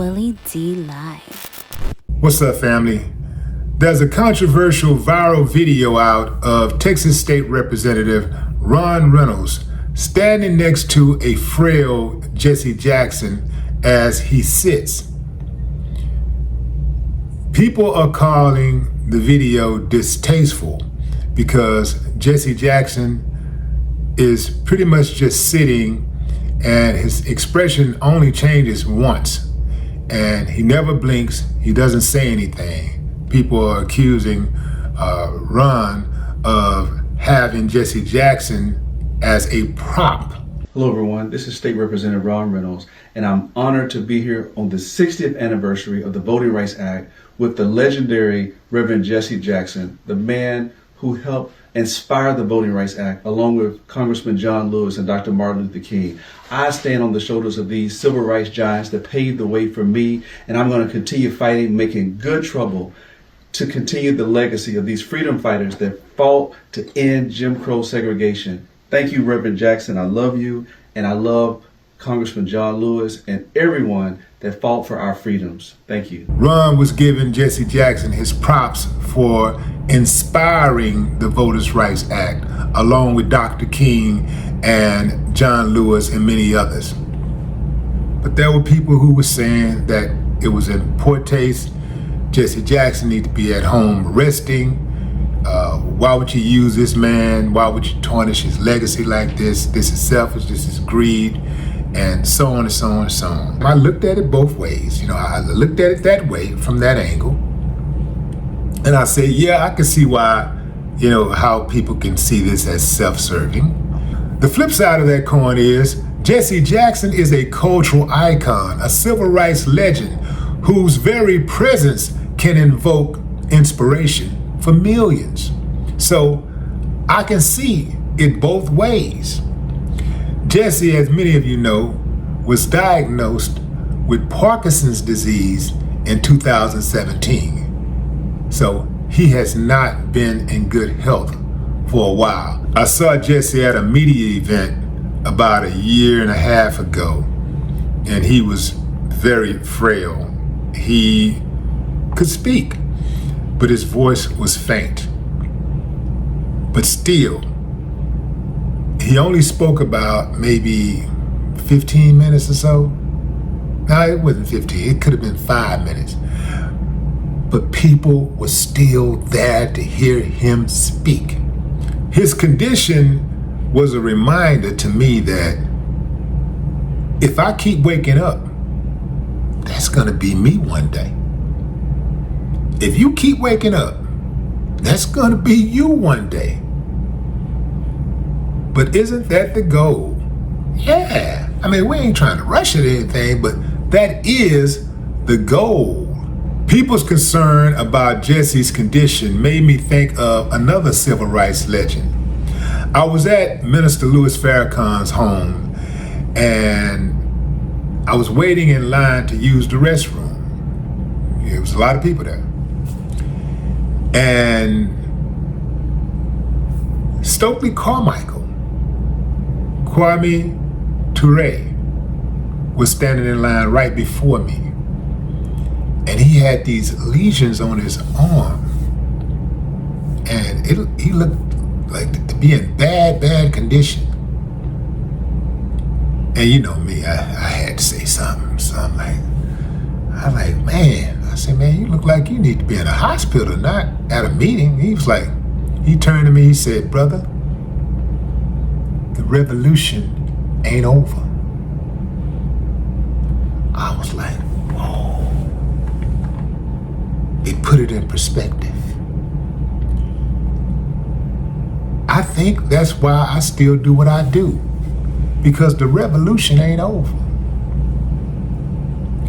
Willie D Live. What's up, family? There's a controversial viral video out of Texas State Representative Ron Reynolds standing next to a frail Jessie Jackson as he sits. People are calling the video distasteful because Jessie Jackson is pretty much just sitting and his expression only changes once and he never blinks, he doesn't say anything. People are accusing Ron of having Jessie Jackson as a prop. Hello everyone, this is State Representative Ron Reynolds, and I'm honored to be here on the 60th anniversary of the Voting Rights Act with the legendary Reverend Jessie Jackson, the man who helped inspire the Voting Rights Act, along with Congressman John Lewis and Dr. Martin Luther King. I stand on the shoulders of these civil rights giants that paved the way for me, and I'm going to continue fighting, making good trouble to continue the legacy of these freedom fighters that fought to end Jim Crow segregation. Thank you, Reverend Jackson. I love you, and I love Congressman John Lewis and everyone that fought for our freedoms. Thank you. Ron was giving Jessie Jackson his props for inspiring the Voters' Rights Act, along with Dr. King and John Lewis and many others. But there were people who were saying that it was in poor taste. Jessie Jackson needs to be at home resting. Why would you use this man? Why would you tarnish his legacy like this? This is selfish, this is greed, and so on and so on and so on. I looked at it both ways. I looked at it that way, from that angle. And I said, yeah, I can see why, how people can see this as self-serving. The flip side of that coin is Jessie Jackson is a cultural icon, a civil rights legend whose very presence can invoke inspiration for millions. So I can see it both ways. Jessie, as many of you know, was diagnosed with Parkinson's disease in 2017. So he has not been in good health for a while. I saw Jessie at a media event about a year and a half ago, and he was very frail. He could speak, but his voice was faint. But still, he only spoke about maybe 15 minutes or so. No, it wasn't 15, it could have been 5 minutes. But people were still there to hear him speak. His condition was a reminder to me that if I keep waking up, that's gonna be me one day. If you keep waking up, that's gonna be you one day. But isn't that the goal? Yeah, we ain't trying to rush it or anything, but that is the goal. People's concern about Jessie's condition made me think of another civil rights legend. I was at Minister Louis Farrakhan's home, and I was waiting in line to use the restroom. There was a lot of people there. And Stokely Carmichael, Kwame Ture, was standing in line right before me. And he had these lesions on his arm. And he looked like to be in bad condition. And you know me, I had to say something. I was like, man. I said, man, you look like you need to be in a hospital, not at a meeting. He turned to me, he said, brother, the revolution ain't over. I was like, whoa. It put it in perspective. I think that's why I still do what I do, because the revolution ain't over.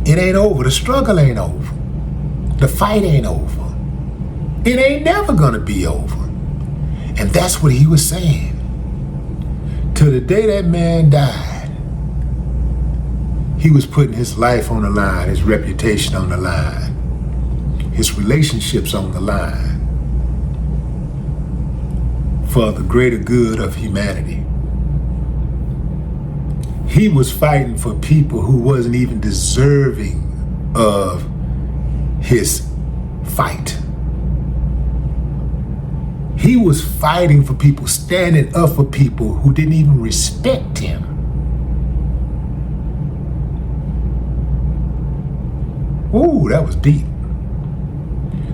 It ain't over. The struggle ain't over. The fight ain't over. It ain't never gonna be over. And that's what he was saying. Till the day that man died, he was putting his life on the line, his reputation on the line, his relationships on the line for the greater good of humanity. He was fighting for people who wasn't even deserving of his fight. He was fighting for people, standing up for people who didn't even respect him. Ooh, that was deep.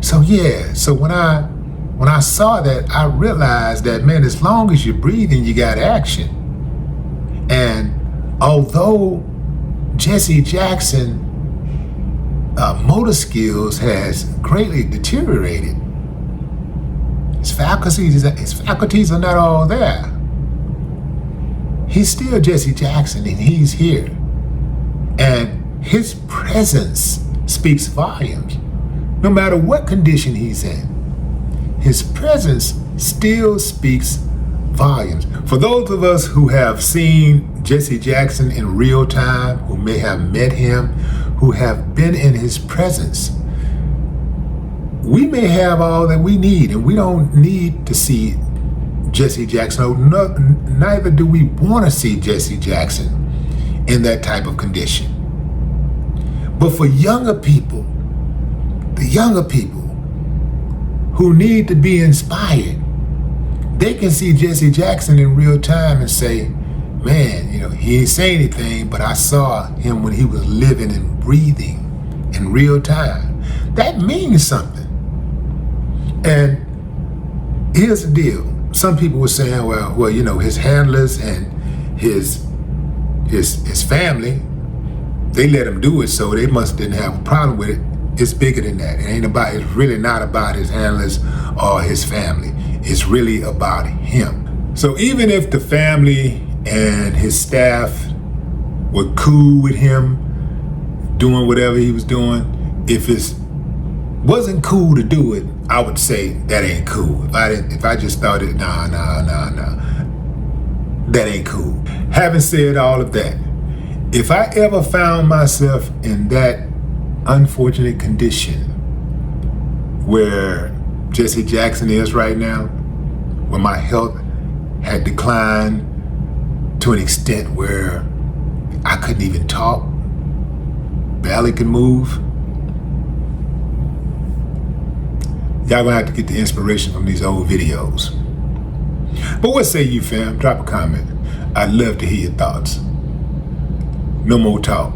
So yeah, so when I saw that, I realized that, man, as long as you're breathing, you got action. And although Jesse Jackson motor skills has greatly deteriorated, his faculties are not all there. He's still Jesse Jackson, and he's here. And his presence speaks volumes. No matter what condition he's in, his presence still speaks volumes. For those of us who have seen Jesse Jackson in real time, who may have met him, who have been in his presence, we may have all that we need, and we don't need to see Jesse Jackson. Neither do we want to see Jesse Jackson in that type of condition. But for younger people, the younger people who need to be inspired, they can see Jesse Jackson in real time and say, man, he ain't say anything, but I saw him when he was living and breathing in real time. That means something. And here's the deal. Some people were saying, well, his handlers and his family, they let him do it, so they must didn't have a problem with it. It's bigger than that. It's really not about his handlers or his family. It's really about him. So even if the family and his staff were cool with him doing whatever he was doing, if it wasn't cool to do it, I would say that ain't cool. If I just thought it, nah, that ain't cool. Having said all of that, if I ever found myself in that unfortunate condition where Jesse Jackson is right now, where my health had declined to an extent where I couldn't even talk, barely could move, y'all gonna have to get the inspiration from these old videos. But what say you, fam? Drop a comment. I'd love to hear your thoughts. No more talk.